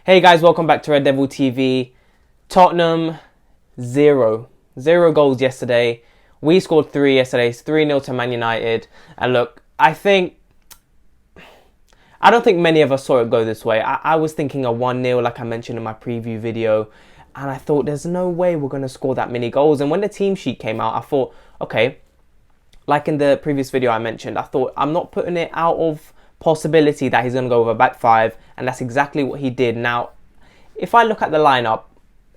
Hey guys, welcome back to Red Devil TV. Tottenham, 0 goals yesterday. We scored 3 yesterday. It's 3-0 to Man United. And look, I don't think many of us saw it go this way. I was thinking a 1-0 like I mentioned in my preview video. And I thought there's no way we're going to score that many goals. And when the team sheet came out, I thought, okay, like in the previous video I mentioned, I thought I'm not putting it out of possibility that he's going to go with a back five. And that's exactly what he did. Now, if I look at the lineup,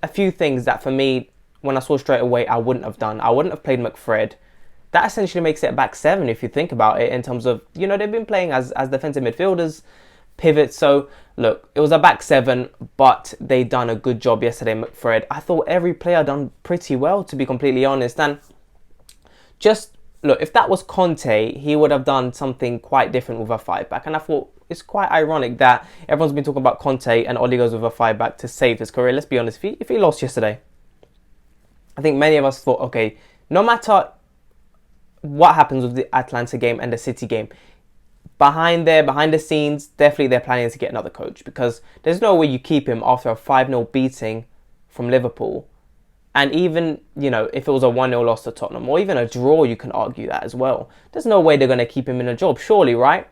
a few things that for me, when I saw straight away, I wouldn't have done. I wouldn't have played McFred. That essentially makes it a back seven if you think about it, in terms of, they've been playing as defensive midfielders, pivots. So, look, it was a back seven, but they done a good job yesterday, McFred. I thought every player done pretty well, to be completely honest. And just, look, if that was Conte, he would have done something quite different with a five back. And I thought, it's quite ironic that everyone's been talking about Conte and Oli goes with a five back to save his career. Let's be honest, if he lost yesterday, I think many of us thought, okay, no matter what happens with the Atlanta game and the City game, behind the scenes, definitely they're planning to get another coach, because there's no way you keep him after a 5-0 beating from Liverpool. And even, if it was a 1-0 loss to Tottenham, or even a draw, you can argue that as well. There's no way they're going to keep him in a job, surely, right?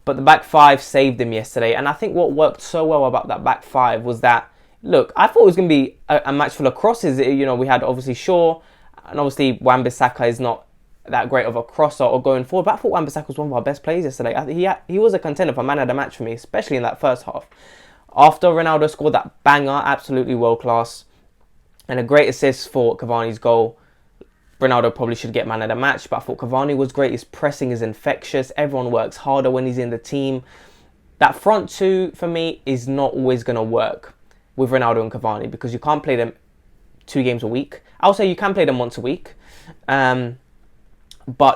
But the back five saved him yesterday. And I think what worked so well about that back five was that, look, I thought it was going to be a match full of crosses. We had obviously Shaw, and obviously Wan-Bissaka is not that great of a crosser or going forward. But I thought Wan-Bissaka was one of our best players yesterday. He was a contender for man of the match for me, especially in that first half. After Ronaldo scored that banger, absolutely world class, and a great assist for Cavani's goal. Ronaldo probably should get man of the match, but I thought Cavani was great. His pressing is infectious. Everyone works harder when he's in the team. That front two, for me, is not always going to work with Ronaldo and Cavani, because you can't play them 2 games a week. I'll say you can play them once a week. But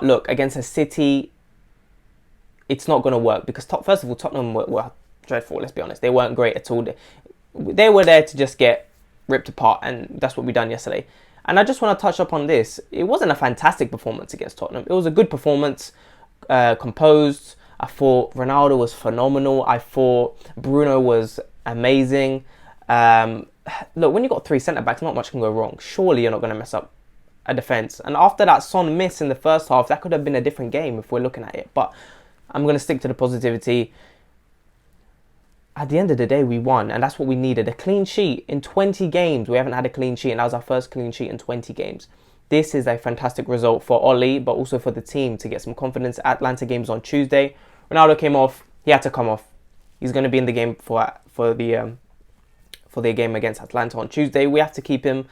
look, against a City, it's not going to work, because first of all, Tottenham were dreadful, let's be honest. They weren't great at all. They were there to just get ripped apart, and that's what we done yesterday. And I just want to touch up on this. It wasn't a fantastic performance against Tottenham. It was a good performance, composed. I thought Ronaldo was phenomenal. I thought Bruno was amazing. Look, when you've got 3 centre-backs, not much can go wrong. Surely you're not going to mess up a defence. And after that Son miss in the first half, that could have been a different game if we're looking at it. But I'm going to stick to the positivity. At the end of the day, we won, and that's what we needed. A clean sheet in 20 games. We haven't had a clean sheet, and that was our first clean sheet in 20 games. This is a fantastic result for Oli, but also for the team to get some confidence. Atlanta game's on Tuesday. Ronaldo came off. He had to come off. He's going to be in the game for the game against Atlanta on Tuesday. We have to keep him,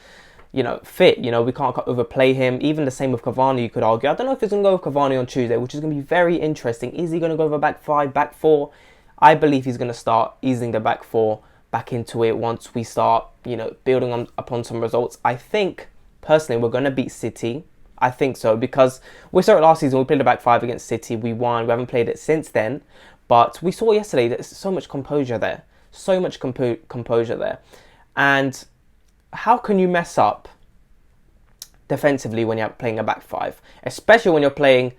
fit. We can't overplay him. Even the same with Cavani, you could argue. I don't know if he's going to go with Cavani on Tuesday, which is going to be very interesting. Is he going to go with a back five, back four? I believe he's going to start easing the back four back into it once we start, building upon some results. I think, personally, we're going to beat City. I think so, because we started last season, we played the back five against City. We won. We haven't played it since then. But we saw yesterday that there's so much composure there. So much composure there. And how can you mess up defensively when you're playing a back five? Especially when you're playing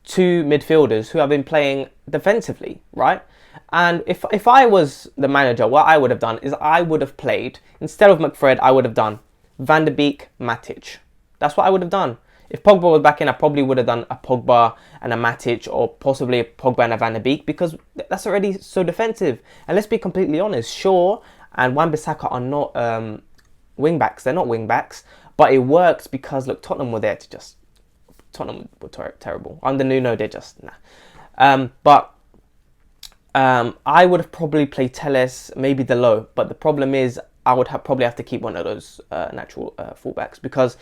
2 midfielders who have been playing defensively, right? And if I was the manager, what I would have done is I would have played, instead of McFred, I would have done Van der Beek, Matic. That's what I would have done. If Pogba was back in, I probably would have done a Pogba and a Matic, or possibly a Pogba and a Van der Beek, because that's already so defensive. And let's be completely honest, Shaw and Wan-Bissaka are not wing-backs. They're not wing-backs, but it works because, look, Tottenham were there to just... Tottenham were terrible. Under Nuno, they're just... nah. I would have probably played Telles, maybe Delo, but the problem is I would probably have to keep one of those natural fullbacks, because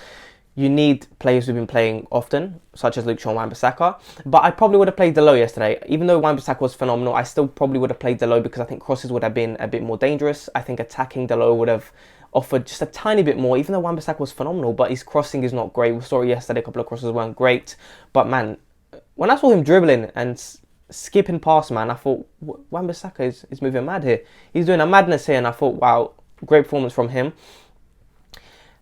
you need players who've been playing often, such as Luke Shaw and Wan-Bissaka. But I probably would have played Delo yesterday. Even though Wan-Bissaka was phenomenal, I still probably would have played Delo, because I think crosses would have been a bit more dangerous. I think attacking Delo would have offered just a tiny bit more, even though Wan-Bissaka was phenomenal, but his crossing is not great. We saw it yesterday, a couple of crosses weren't great. But man, when I saw him dribbling and skipping past, man, I thought, Wan-Bissaka is moving mad here. He's doing a madness here, and I thought, wow, great performance from him.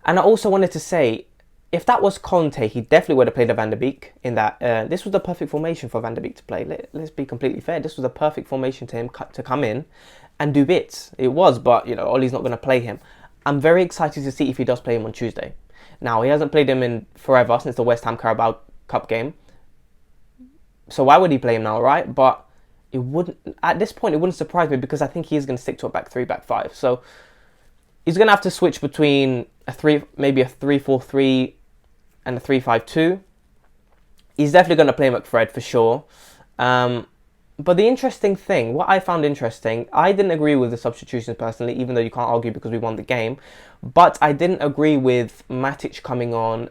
And I also wanted to say, if that was Conte, he definitely would have played a Van der Beek in that. This was the perfect formation for Van der Beek to play. Let's be completely fair. This was the perfect formation to him to come in and do bits. It was, but Ollie's not going to play him. I'm very excited to see if he does play him on Tuesday. Now, he hasn't played him in forever since the West Ham Carabao Cup game. So why would he play him now, right? But it wouldn't, at this point, it wouldn't surprise me because I think he is going to stick to a back 3, back 5. So he's going to have to switch between maybe a 3-4-3 and a 3-5-2. He's definitely going to play McFred for sure. But the interesting thing, what I found interesting, I didn't agree with the substitutions personally, even though you can't argue because we won the game. But I didn't agree with Matic coming on,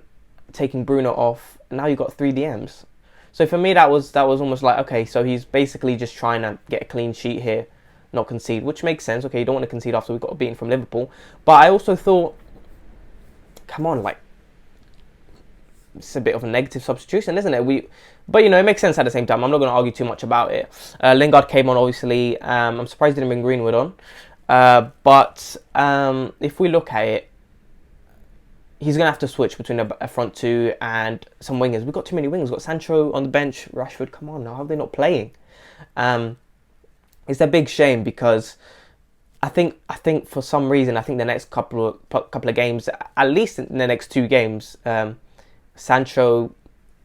taking Bruno off. Now you've got 3 DMs. So for me, that was almost like, okay, so he's basically just trying to get a clean sheet here, not concede, which makes sense. Okay, you don't want to concede after we got beaten from Liverpool. But I also thought, come on, like, it's a bit of a negative substitution, isn't it? But it makes sense at the same time. I'm not going to argue too much about it. Lingard came on, obviously. I'm surprised he didn't bring Greenwood on. But if we look at it, he's going to have to switch between a front 2 and some wingers. We've got too many wingers. We've got Sancho on the bench, Rashford. Come on now, how are they not playing? It's a big shame because I think for some reason, I think the next couple of games, at least in the next 2 games, Sancho,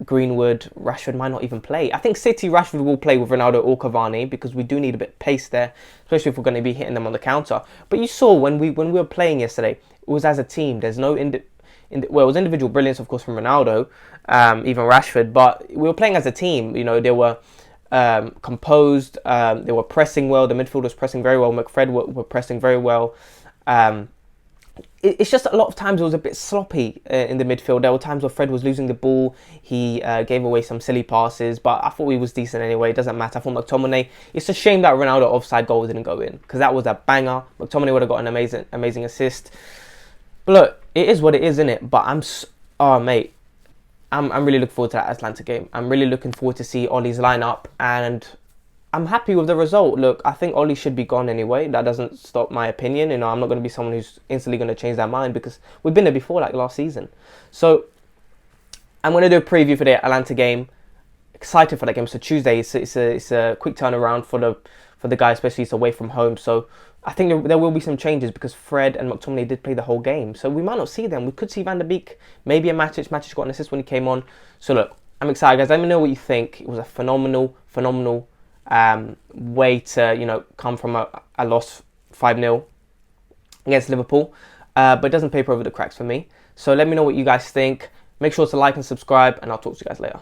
Greenwood, Rashford might not even play. I think City, Rashford will play with Ronaldo or Cavani because we do need a bit of pace there, especially if we're going to be hitting them on the counter. But you saw when we were playing yesterday, it was as a team. There's no it was individual brilliance, of course, from Ronaldo, even Rashford, but we were playing as a team. They were composed, they were pressing well. The midfield was pressing very well. McFred were pressing very well. It's just a lot of times it was a bit sloppy in the midfield. There were times where Fred was losing the ball. He gave away some silly passes, but I thought he was decent anyway. It doesn't matter. I thought McTominay, it's a shame that Ronaldo offside goal didn't go in because that was a banger. McTominay would have got an amazing assist. But look, it is what it is, isn't it? But I'm really looking forward to that Atlanta game. I'm really looking forward to see Ollie's lineup, and I'm happy with the result. Look, I think Ollie should be gone anyway. That doesn't stop my opinion. I'm not going to be someone who's instantly going to change their mind because we've been there before, like last season. So I'm going to do a preview for the Atlanta game. Excited for that game. So Tuesday, it's a quick turnaround for the guy, especially it's away from home. So I think there will be some changes because Fred and McTominay did play the whole game. So we might not see them. We could see Van der Beek, maybe a Matic. Matic got an assist when he came on. So look, I'm excited, guys. Let me know what you think. It was a phenomenal way to come from a loss 5-0 against Liverpool, but it doesn't paper over the cracks for me. So let me know what you guys think. Make sure to like and subscribe, and I'll talk to you guys later.